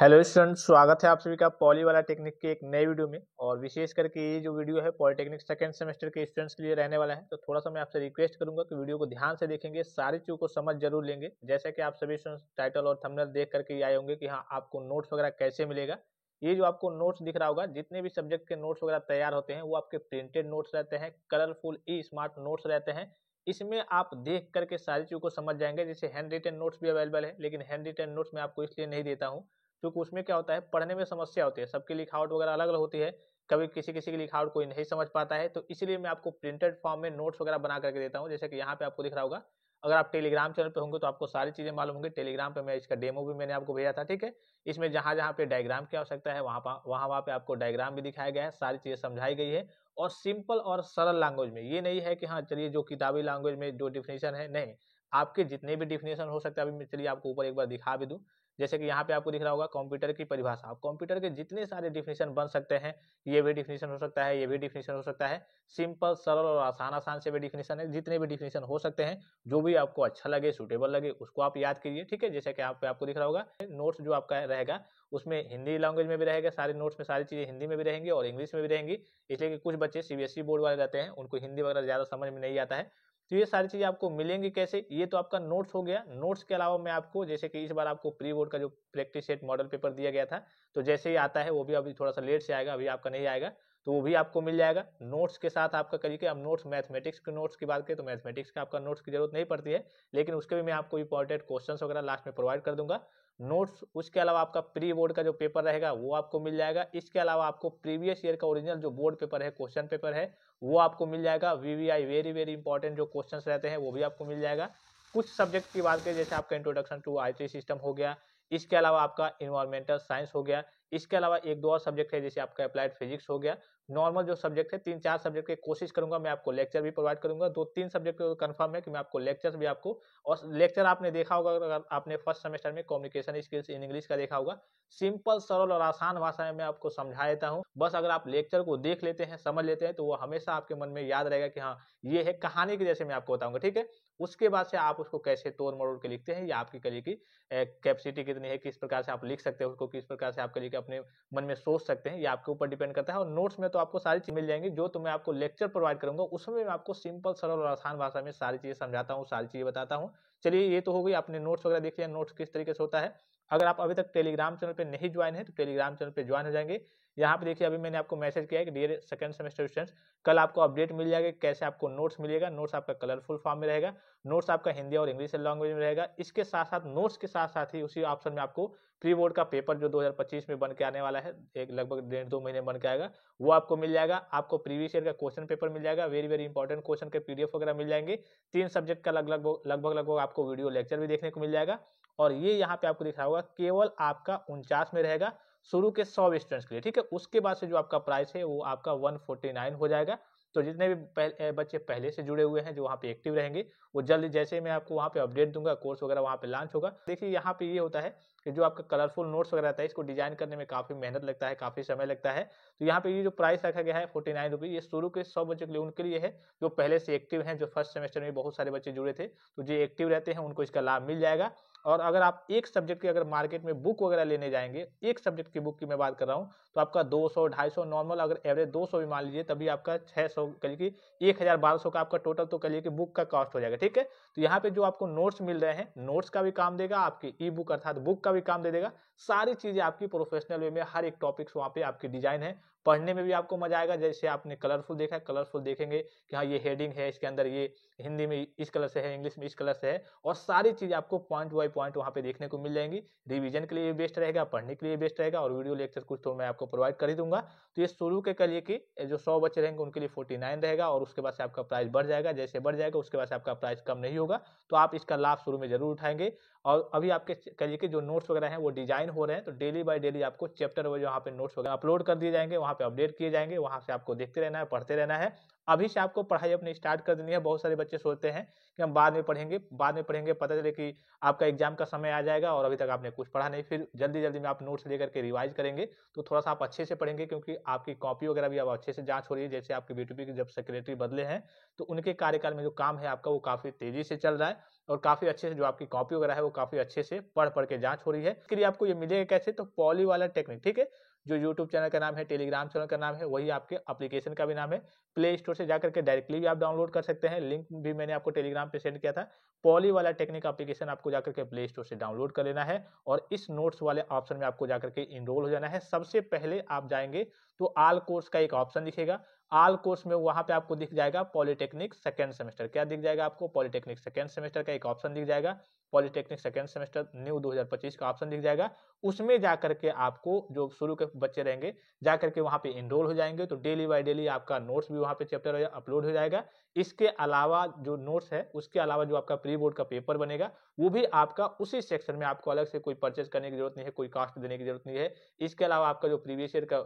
Hello student, स्वागत है आप सभी का पॉली वाला टेक्निक के एक नए वीडियो में। और विशेष करके ये जो वीडियो है पॉलिटेक्निक सेकंड सेमेस्टर के स्टूडेंट्स के लिए रहने वाला है। तो थोड़ा सा मैं आपसे रिक्वेस्ट करूंगा कि वीडियो को ध्यान से देखेंगे, सारी चीज़ों को समझ जरूर लेंगे। जैसे कि आप सभी स्टूडेंट्स टाइटल और थंबनेल देख करके ये आए होंगे कि हाँ आपको नोट्स वगैरह कैसे मिलेगा। ये जो आपको नोट्स दिख रहा होगा, जितने भी सब्जेक्ट के नोट्स वगैरह तैयार होते हैं वो आपके प्रिंटेड नोट्स रहते हैं, कलरफुल ई स्मार्ट नोट्स रहते हैं। इसमें आप देख करके सारी चीज़ों को समझ जाएंगे। जैसे हैंड रिटन नोट्स भी अवेलेबल है, लेकिन हैंड रिटन नोट्स मैं आपको इसलिए नहीं देता हूँ क्योंकि उसमें क्या होता है, पढ़ने में समस्या होती है, सबकी लिखावट वगैरह अलग अलग होती है। कभी किसी किसी की लिखावट कोई नहीं समझ पाता है, तो इसीलिए मैं आपको प्रिंटेड फॉर्म में नोट्स वगैरह बना करके देता हूँ। जैसे कि यहाँ पे आपको दिख रहा होगा। अगर आप टेलीग्राम चैनल पे होंगे तो आपको सारी चीजें मालूम होंगी। टेलीग्राम पे मैं इसका डेमो भी मैंने आपको भेजा था, ठीक है। इसमें जहां जहां पे डायग्राम की आवश्यकता है वहां पे आपको डायग्राम भी दिखाया गया है, सारी चीजें समझाई गई है। और सिंपल और सरल लैंग्वेज में, ये नहीं है कि हाँ चलिए जो किताबी लैंग्वेज में जो डिफिनेशन है, नहीं। आपके जितने भी डिफिनेशन हो सकता है, अभी मैं चलिए आपको ऊपर एक बार दिखा भी दूं। जैसे कि यहाँ पे आपको दिख रहा होगा कंप्यूटर की परिभाषा। आप कंप्यूटर के जितने सारे डिफिनेशन बन सकते हैं, ये भी डिफिनेशन हो सकता है, ये भी डिफिनेशन हो सकता है। सिंपल सरल और आसान आसान से भी डिफिनेशन है, जितने भी डिफिनेशन हो सकते हैं, जो भी आपको अच्छा लगे, सुटेबल लगे, उसको आप याद कीजिए, ठीक है। जैसे कि आपको दिख रहा होगा नोट्स जो आपका रहेगा, उसमें हिंदी लैंग्वेज में भी रहेगा, सारे नोट्स में सारी चीजें हिंदी में भी रहेंगी और इंग्लिश में भी रहेंगी। इसलिए कि कुछ बच्चे सीबीएसई बोर्ड वाले रहते हैं, उनको हिंदी वगैरह ज्यादा समझ में नहीं आता है। तो ये सारी चीजें आपको मिलेंगी कैसे, ये तो आपका नोट्स हो गया। नोट्स के अलावा मैं आपको, जैसे कि इस बार आपको प्री बोर्ड का जो प्रैक्टिस सेट मॉडल पेपर दिया गया था, तो जैसे ही आता है वो भी अभी थोड़ा सा लेट से आएगा, अभी आपका नहीं आएगा, तो वो भी आपको मिल जाएगा नोट्स के साथ। आपका करिए, अब नोट्स मैथमेटिक्स के नोट्स की बात करें तो मैथमेटिक्स का आपका नोट्स की जरूरत नहीं पड़ती है, लेकिन उसके भी मैं आपको इंपॉर्टेंट क्वेश्चंस वगैरह लास्ट में प्रोवाइड कर दूंगा नोट्स। उसके अलावा आपका प्री बोर्ड का जो पेपर रहेगा वो आपको मिल जाएगा। इसके अलावा आपको प्रीवियस ईयर का ओरिजिनल जो बोर्ड पेपर है, क्वेश्चन पेपर है, वो आपको मिल जाएगा। वीवीआई वेरी वेरी इंपॉर्टेंट जो क्वेश्चंस रहते हैं वो भी आपको मिल जाएगा। कुछ सब्जेक्ट की बात करें, जैसे आपका इंट्रोडक्शन टू आईटी सिस्टम हो गया, इसके अलावा आपका इन्वायरमेंटल साइंस हो गया, इसके अलावा एक दो और सब्जेक्ट है, जैसे आपका अप्लाइड फिजिक्स हो गया। नॉर्मल जो सब्जेक्ट है, तीन चार सब्जेक्ट की कोशिश करूंगा मैं आपको लेक्चर भी प्रोवाइड करूंगा। दो तीन सब्जेक्ट कंफर्म है कि मैं आपको लेक्चर भी आपको, और लेक्चर आपने देखा होगा, अगर आपने फर्स्ट सेमेस्टर में कम्युनिकेशन स्किल्स इन इंग्लिश का देखा होगा, सिंपल सरल और आसान भाषा में मैं आपको समझा देता हूँ। बस अगर आप लेक्चर को देख लेते हैं, समझ लेते हैं, तो वो हमेशा आपके मन में याद रहेगा कि हाँ ये है, कहानी की जैसे मैं आपको बताऊंगा, ठीक है। उसके बाद से आप उसको कैसे तोड़ मरोड़ के लिखते हैं, या आपकी कली की कैपेसिटी कितनी है, किस प्रकार से आप लिख सकते हैं उसको, किस प्रकार से आप कली के अपने मन में सोच सकते हैं, ये आपके ऊपर डिपेंड करता है। और नोट्स में तो आपको सारी चीज मिल जाएंगी। जो तो मैं आपको लेक्चर प्रोवाइड करूंगा, उसमें मैं आपको सिंपल सरल और आसान भाषा में सारी चीजें समझाता हूँ, सारी चीजें बताता हूँ। चलिए, ये तो हो गई, आपने नोट्स वगैरह देख लिया, नोट्स किस तरीके से होता है। अगर आप अभी तक टेलीग्राम चैनल पे नहीं ज्वाइन है तो टेलीग्राम चैनल पे ज्वाइन हो जाएंगे। यहाँ पे देखिए, अभी मैंने आपको मैसेज किया है कि डियर सेकंड सेमेस्टर स्टूडेंट्स, कल आपको अपडेट मिल जाएगा कैसे आपको नोट्स मिलेगा। नोट्स आपका कलरफुल फॉर्म में रहेगा, नोट्स आपका हिंदी और इंग्लिश लैंग्वेज में रहेगा। इसके साथ साथ नोट्स के साथ साथ ही उसी ऑप्शन में आपको प्री बोर्ड का पेपर जो 2025 में बन के आने वाला है, एक लगभग 1.5-2 महीने बन के आएगा, वो आपको मिल जाएगा। आपको प्रीवियस ईयर का क्वेश्चन पेपर मिल जाएगा, वेरी वेरी इंपॉर्टेंट क्वेश्चन के पीडीएफ वगैरह मिल जाएंगे। तीन सब्जेक्ट का लगभग आपको वीडियो लेक्चर भी देखने को मिल जाएगा। और ये यहाँ पे आपको दिख रहा होगा, केवल आपका 49 में रहेगा शुरू के 100 स्टूडेंट्स के लिए, ठीक है। उसके बाद से जो आपका प्राइस है वो आपका 149 हो जाएगा। तो जितने भी बच्चे पहले से जुड़े हुए हैं, जो वहाँ पे एक्टिव रहेंगे, वो जल्द जैसे मैं आपको वहाँ पे अपडेट दूंगा, कोर्स वगैरह वहाँ पे लॉन्च होगा। देखिए, यहाँ पे ये होता है कि जो आपका कलरफुल नोट्स वगैरह रहता है, इसको डिजाइन करने में काफी मेहनत लगता है, काफी समय लगता है। तो यहाँ पे ये जो प्राइस रखा गया है 49 रुपीज, ये शुरू के 100 बच्चों के लिए, उनके लिए है जो पहले से एक्टिव हैं, जो फर्स्ट सेमेस्टर में बहुत सारे बच्चे जुड़े थे, तो जो एक्टिव रहते हैं उनको इसका लाभ मिल जाएगा। और अगर आप एक सब्जेक्ट की अगर मार्केट में बुक वगैरह लेने जाएंगे, एक सब्जेक्ट की बुक की मैं बात कर रहा हूँ, तो आपका 200-250 नॉर्मल, अगर एवरेज 200 भी मान लीजिए, तभी आपका 600 कहिए कि 1000-1200 का आपका टोटल तो कहिए कि बुक का कॉस्ट हो जाएगा, ठीक है। तो यहाँ पे जो आपको नोट्स मिल रहे हैं, नोट्स का भी काम देगा, आपकी ई बुक अर्थात बुक का भी काम दे देगा। सारी चीजें आपकी प्रोफेशनल वे में, हर एक टॉपिक्स वहाँ पे आपकी डिजाइन है, पढ़ने में भी आपको मजा आएगा। जैसे आपने कलरफुल देखा है, कलरफुल देखेंगे कि हाँ ये हेडिंग है, इसके अंदर ये हिंदी में इस कलर से है, इंग्लिश में इस कलर से है, और सारी चीज आपको पॉइंट बाय पॉइंट वहाँ पे देखने को मिल जाएंगी। रिवीजन के लिए बेस्ट रहेगा, पढ़ने के लिए बेस्ट रहेगा, और वीडियो लेक्चर कुछ तो मैं आपको प्रोवाइड कर ही दूंगा। तो ये शुरू के लिए कि जो 100 बच्चे रहेंगे उनके लिए 49 रहेगा, और उसके बाद से आपका प्राइस बढ़ जाएगा। जैसे बढ़ जाएगा उसके बाद से आपका प्राइस कम नहीं होगा, तो आप इसका लाभ शुरू में जरूर उठाएंगे। और अभी आपके कहिए कि जो नोट्स वगैरह हैं वो डिजाइन हो रहे हैं, तो डेली बाय डेली आपको चैप्टर वाइज वहाँ पे नोट्स वगैरह अपलोड कर दिए जाएंगे, वहाँ पे अपडेट किए जाएंगे, वहाँ से आपको देखते रहना है, पढ़ते रहना है। अभी से आपको पढ़ाई अपनी स्टार्ट कर देनी है। बहुत सारे बच्चे सोचते हैं कि हम बाद में पढ़ेंगे, बाद में पढ़ेंगे, पता चले कि आपका एग्जाम का समय आ जाएगा और अभी तक आपने कुछ पढ़ा नहीं, फिर जल्दी जल्दी में आप नोट्स लेकर के रिवाइज करेंगे। तो थोड़ा सा आप अच्छे से पढ़ेंगे, क्योंकि आपकी कॉपी वगैरह भी अब अच्छे से जांच हो रही है। जैसे आपके बीटीपी के जब सेक्रेटरी बदले हैं, तो उनके कार्यकाल में जो काम है आपका वो काफी तेजी से चल रहा है। और काफ़ी अच्छे से जो आपकी कॉपी वगैरह है वो काफ़ी अच्छे से पढ़ के जाँच हो रही है। इसके लिए आपको ये मिलेगा कैसे, तो पॉली वाला टेक्निक, ठीक है? जो यूट्यूब चैनल का नाम है, टेलीग्राम चैनल का नाम है, वही आपके एप्लीकेशन का भी नाम है। प्ले स्टोर से जाकर के डायरेक्टली भी आप डाउनलोड कर सकते हैं, लिंक भी मैंने आपको टेलीग्राम पे सेंड किया था। पॉली वाला टेक्निक एप्लीकेशन आपको जाकर के प्ले स्टोर से डाउनलोड कर लेना है और इस नोट्स वाले ऑप्शन में आपको जाकर के एनरोल हो जाना है। सबसे पहले आप जाएँगे तो ऑल कोर्स का एक ऑप्शन दिखेगा। ऑल कोर्स में वहाँ पे आपको दिख जाएगा पॉलिटेक्निक सेकंड सेमेस्टर। क्या दिख जाएगा आपको? पॉलिटेक्निक सेकंड सेमेस्टर का एक ऑप्शन दिख जाएगा। पॉलिटेक्निक सेकंड सेमेस्टर न्यू 2025 का ऑप्शन दिख जाएगा। उसमें जाकर के आपको जो शुरू के बच्चे रहेंगे जाकर के वहाँ पे एनरोल हो जाएंगे, तो डेली बाय डेली आपका नोट्स भी वहाँ पे चैप्टर अपलोड हो जाएगा। इसके अलावा जो नोट्स है उसके अलावा जो आपका प्री बोर्ड का पेपर बनेगा वो भी आपका उसी सेक्शन में, आपको अलग से कोई परचेज करने की जरूरत नहीं है, कोई कास्ट देने की जरूरत नहीं है। इसके अलावा आपका जो प्रीवियस ईयर का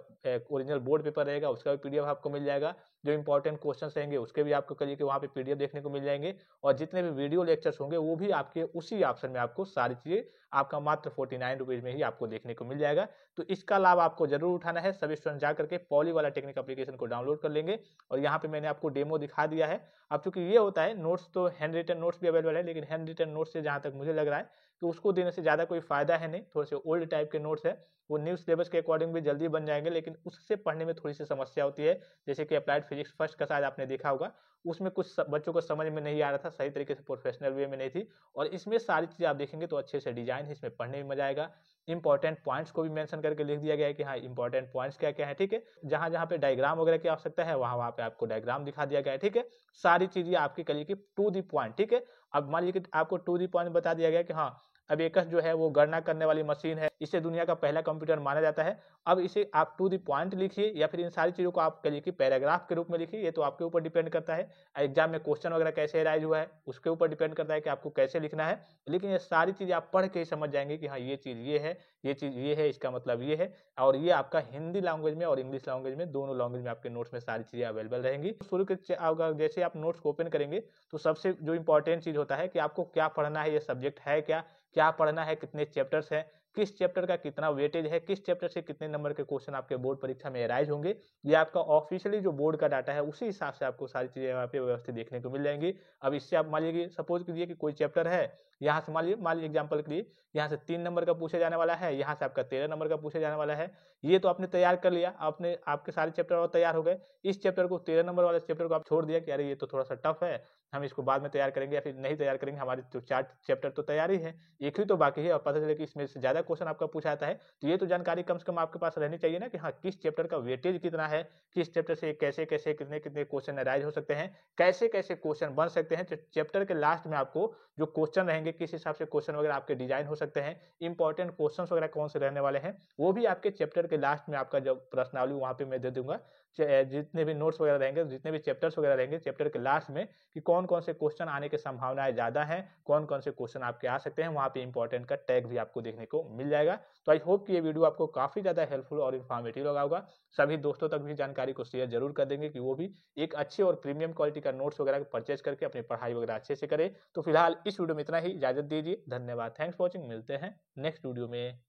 ओरिजिनल बोर्ड पेपर रहेगा उसका भी पीडीएफ आपको मिल जाएगा। जो इंपॉर्टेंट क्वेश्चंस रहेंगे उसके भी आपको करिए कि वहाँ पे पीडीएफ देखने को मिल जाएंगे और जितने भी वीडियो लेक्चर्स होंगे वो भी आपके उसी ऑप्शन में आपको सारी चीजें आपका मात्र 49 रुपीज में ही आपको देखने को मिल जाएगा। तो इसका लाभ आपको जरूर उठाना है। सभी स्टूडेंट जाकर के पॉली वाला टेक्निक एप्लीकेशन को डाउनलोड कर लेंगे और यहाँ पे मैंने आपको डेमो दिखा दिया है। अब चूंकि ये होता है नोट्स, तो हैंड रिटन नोट्स भी अवेलेबल है, लेकिन हैंड रिटन नोट्स से जहाँ तक मुझे लग रहा है तो उसको देने से ज्यादा कोई फायदा है नहीं। थोड़े से ओल्ड टाइप के नोट्स है, वो न्यू सिलेबस के अकॉर्डिंग भी जल्दी बन जाएंगे, लेकिन उससे पढ़ने में थोड़ी सी समस्या होती है। जैसे कि अप्लाइड फिजिक्स फर्स्ट का शायद आपने देखा होगा, उसमें कुछ बच्चों को समझ में नहीं आ रहा था, सही तरीके से प्रोफेशनल वे में नहीं थी। और इसमें सारी चीजें आप देखेंगे तो अच्छे से डिजाइन है, इसमें पढ़ने में मजा आएगा। इंपॉर्टेंट पॉइंट्स को भी मेंशन करके लिख दिया गया है कि हाँ इंपॉर्टेंट पॉइंट्स क्या क्या है, ठीक है। जहां जहां पे डायग्राम वगैरह की आवश्यकता है वहां वहां पे आपको डायग्राम दिखा दिया गया है, ठीक है। सारी चीजें आपके करिए कि टू दी पॉइंट, ठीक है। अब मान लीजिए कि आपको टू दी पॉइंट बता दिया गया कि हाँ अबेकस जो है वो गणना करने वाली मशीन है, इसे दुनिया का पहला कंप्यूटर माना जाता है। अब इसे आप टू दी पॉइंट लिखिए या फिर इन सारी चीजों को आप कहिए कि पैराग्राफ के रूप में लिखिए, ये तो आपके ऊपर डिपेंड करता है। एग्जाम में क्वेश्चन वगैरह कैसे राइज हुआ है उसके ऊपर डिपेंड करता है कि आपको कैसे लिखना है। लेकिन ये सारी चीजें आप पढ़ के ही समझ जाएंगे कि हाँ ये चीज ये है, ये चीज ये है, इसका मतलब ये है। और ये आपका हिंदी लैंग्वेज में और इंग्लिश लैंग्वेज में, दोनों लैंग्वेज में आपके नोट्स में सारी चीजें अवेलेबल रहेंगी। शुरू के जैसे आप नोट्स को ओपन करेंगे तो सबसे जो इंपॉर्टेंट चीज होता है कि आपको क्या पढ़ना है, ये सब्जेक्ट है क्या, क्या पढ़ना है, कितने चैप्टर्स हैं, किस चैप्टर का कितना वेटेज है, किस चैप्टर से कितने नंबर के क्वेश्चन आपके बोर्ड परीक्षा में अराइज होंगे। ये आपका ऑफिशियली जो बोर्ड का डाटा है उसी हिसाब से आपको सारी चीजें यहाँ पे व्यवस्थित देखने को मिल जाएंगी। अब इससे आप मान लीजिए सपोज कीजिए कि कोई चैप्टर है, यहाँ से मान लीजिए एग्जाम्पल के लिए यहाँ से 3 नंबर का पूछा जाने वाला है, यहाँ से आपका 13 नंबर का पूछा जाने वाला है। ये तो आपने तैयार कर लिया, आपने आपके सारे चैप्टर और तैयार हो गए। इस चैप्टर को 13 नंबर वाले चैप्टर को आप छोड़ दिया कि अरे ये तो थोड़ा सा टफ है, हम इसको बाद में तैयार करेंगे या फिर नहीं तैयार करेंगे, हमारे तो 4 चैप्टर तो तैयार ही है, एक ही तो बाकी है और पता चले कि इसमें से ज्यादा क्वेश्चन आपका पूछा जाता है। तो ये तो जानकारी कम से कम आपके पास रहनी चाहिए ना कि हाँ किस चैप्टर का वेटेज कितना है, किस चैप्टर से कैसे कैसे कितने कितने क्वेश्चन अराइज हो सकते हैं, कैसे कैसे क्वेश्चन बन सकते हैं। चैप्टर के लास्ट में आपको जो क्वेश्चन रहेंगे किस हिसाब से क्वेश्चन वगैरह आपके डिजाइन हो सकते हैं, इंपॉर्टेंट क्वेश्चंस वगैरह कौन से रहने वाले हैं, वो भी आपके चैप्टर के लास्ट में आपका जो प्रश्नावली वहां पे मैं दे दूंगा। जितने भी नोट्स वगैरह रहेंगे, जितने भी चैप्टर्स वगैरह रहेंगे चैप्टर के लास्ट में, कि कौन कौन से क्वेश्चन आने की संभावनाएं ज्यादा हैं, कौन कौन से क्वेश्चन आपके आ सकते हैं, वहां पे इंपॉर्टेंट का टैग भी आपको देखने को मिल जाएगा। तो आई होप कि ये वीडियो आपको काफी ज्यादा हेल्पफुल और इन्फॉर्मेटिव लगा होगा। सभी दोस्तों तक भी जानकारी को शेयर जरूर कर देंगे कि वो भी एक अच्छे और प्रीमियम क्वालिटी का नोट्स वगैरह परचेज करके अपनी पढ़ाई वगैरह अच्छे से करें। तो फिलहाल इस वीडियो में इतना ही, इजाजत दीजिए, धन्यवाद, थैंक्स फॉर वॉचिंग, मिलते हैं नेक्स्ट वीडियो में।